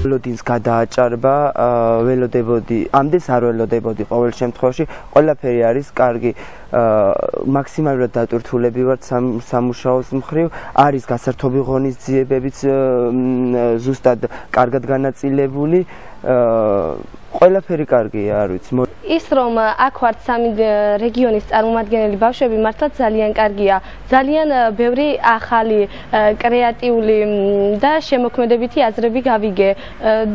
ველოდინს გადააჭარბა, ველოდებოდი, ამდენს არ ველოდებოდი ყოველ შემთხვევაში, ყველაფერი არის კარგი. მაქსიმალურად დატვირთულები ვართ სამუშაოს მხრივ, არის გასართობი ღონისძიებებიც ზუსტად კარგად განაწილებული, ყველაფერი კარგია, არ ვიცი. ის რომ აქ ვართ სამი რეგიონის წარმომადგენელი ბავშვები მართლაც ძალიან კარგია. ძალიან ბევრი ახალი, კრეატიული და შემოქმედებითი აზრები გავიგე,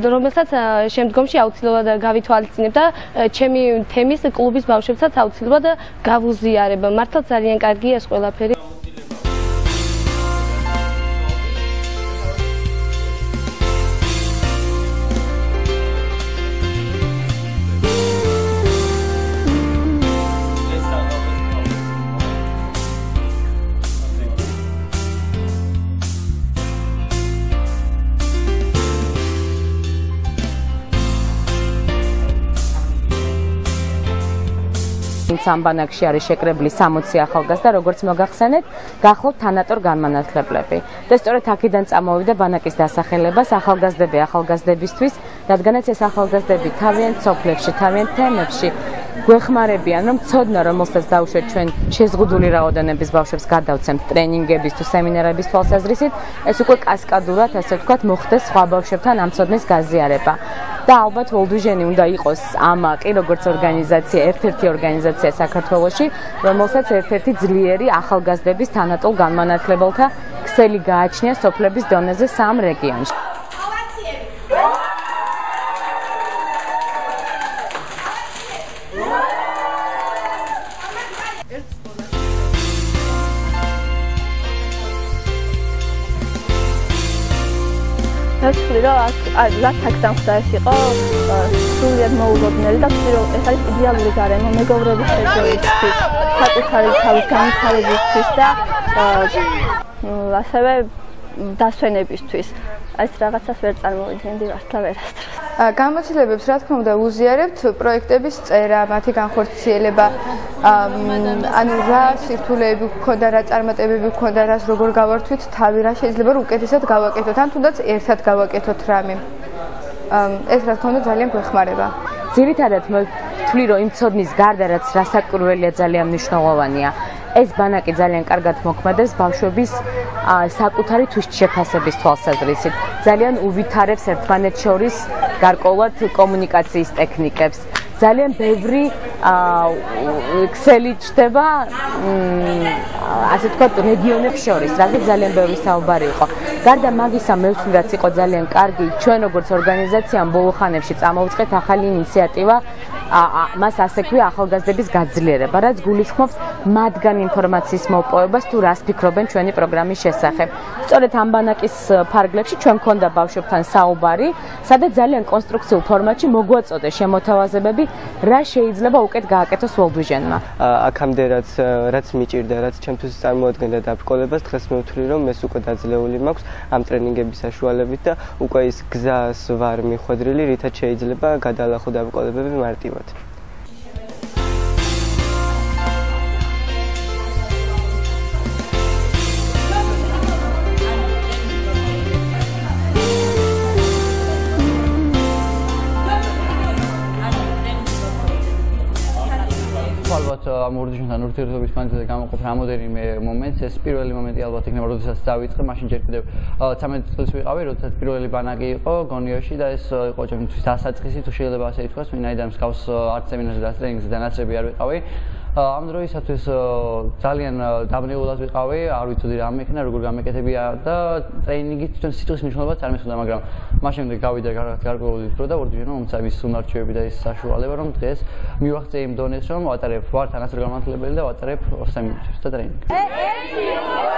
რომელსაც შემდგომში აუცილებლად გავითვალისწინებ და ჩემი თემის კლუბის ბავშვებსაც აუცილებლად გავუზიარებ. მართლაც ძალიან კარგია ეს ყველაფერი. სამბანაკში არის შეკრებილი 60 ახალგაზრდა, როგორც მოგახსენეთ, გახლავთ თანატორ განმანათლებლები. და სწორედ აქედან წამოვიდა ბანაკის დასახელებას ახალგაზრდებისთვის, რადგანაც ეს ახალგაზრდები თავიანთ სოფლებში, თავიანთ თემებში გვეხმარებიან, რომ ცოდნა, რომელსაც დავუშვათ ჩვენ შეზღუდული რაოდენობის ბავშვებს გადავცემთ ტრენინგების თუ სემინარების თვალსაზრისით, ეს უკვე კასკადურად, ასე ვთქვათ, მოხდეს სხვა ბავშვებთან ამ ცოდნის გაზიარება. და ალბათ World Vision უნდა იყოს ამაყი, როგორც ორგანიზაცია, ერთ-ერთი ორგანიზაცია საქართველოში, რომელსაც ერთ-ერთი ძლიერი ახალგაზრდების თანატოლ განმანათლებელთა ქსელი გააჩნია სოფლების დონეზე 3 რეგიონში. ვთქვი, რომ რაც აქ დამხდარს იყო სრულიად მოულოდნელი და ვთქვი, რომ ეს არის იდეალური გარემო მეგობრობის შეჯერისთვის, საკუთარი თავის განვითარებისთვის და ასევე დასვენებისთვის. ეს რაღაცას ვერ წარმოვიდგენდი მართლა ვერასდროს. გამოცდილებებს რა თქმა უნდა უზიარებთ, პროექტების წერა, მათი განხორციელება, ანუ რა სირთულეები გქონდა, რა წარმატებები გქონდა, რას როგორ გავართვით თავი, რა შეიძლება რომ უკეთესად გავაკეთოთ, ან თუნდაც ერთად გავაკეთოთ რამე. ეს რა თქმა უნდა ძალიან გვეხმარება. ძირითადად ვთვლი, რომ იმ ცოდნის გარდა, რაც რასაკვირველია ძალიან მნიშვნელოვანია, ეს ბანაკი ძალიან კარგად მოქმედებს ბავშვების საკუთარი თვითშეფასების თვალსაზრისით. ძალიან უვითარებს ერთმანეთს შორის გარკვეულად კომუნიკაციის ტექნიკებს. ძალიან ბევრი ქსელი ჩდება, ასე ვთქვათ, რეგიონებს შორის, რაზეც ძალიან ბევრი საუბარი იყო. გარდა მაგისა, მე ვთვლი, რაც იყო ძალიან კარგი, ჩვენ როგორც ორგანიზაციამ ბოლო ხანებში წამოვიწყეთ ახალი ინიციატივა, მას ასექვია ახალგაზრდების გაძლიერება, რაც გულისხმობს მათგან ინფორმაციის მოპოვებას თუ რას ფიქრობენ ჩვენი პროგრამის შესახებ. სწორედ ამ ბანაკის ფარგლებში ჩვენ მქონდა ბავშვებთან საუბარი, სადაც ძალიან კონსტრუქციულ ფორმატში მოგვაწოდე შემოთავაზებები, რა შეიძლება უკეთ გააკეთოს World Vision-მა. აქამდე რაც მიჭირდა, რაც ჩემთვის წარმოადგენდა დაბრკოლებას, დღეს მე ვთვლი, რომ ეს უკვე დაძლეული მაქვს ამ ტრენინგების საშუალებით და უკვე ის გზას ვარ მიხვედრილი, რითაც შეიძლება გადალახო დაბრკოლებები მარტივად. ალბათ ამ ორდიშნთან ურთიერთობის მანძილზე გამოყოფ რამოდენიმე მომენტს. ეს პირველი მომენტი ალბათ იქნება, როდესაც დავიწყე, მაშინ ჯერ კიდევ 13 წელს ვიყავი, როდესაც პირველი ბანაკი იყო გონიოში და ეს იყო ჩემთვის დასაწყისი, თუ შეიძლება ასე ითქვას, ვინაიდან მსგავს არც სემინარზე და ტრენინგზე დანაწრები არ ვიყავი. ამ დროისათვის ძალიან დაბნეულად ვიყავი, არ ვიცოდი რა მექნა, როგორ გამეკეთებია და ტრენინგის თვითონ სიტყვის მნიშვნელობაც არ მისხვდა, მაგრამ მას შემდეგ გავიდა გარკვეული დრო და World Vision-მა მომცა ის უნარჩვევები და ის საშუალება, რომ დღეს მივახცე იმ დონეს, რომ ვატარებ ვარ თანასწორ განმანათლებელი და ვატარებ სემინარებს და ტრენინგს.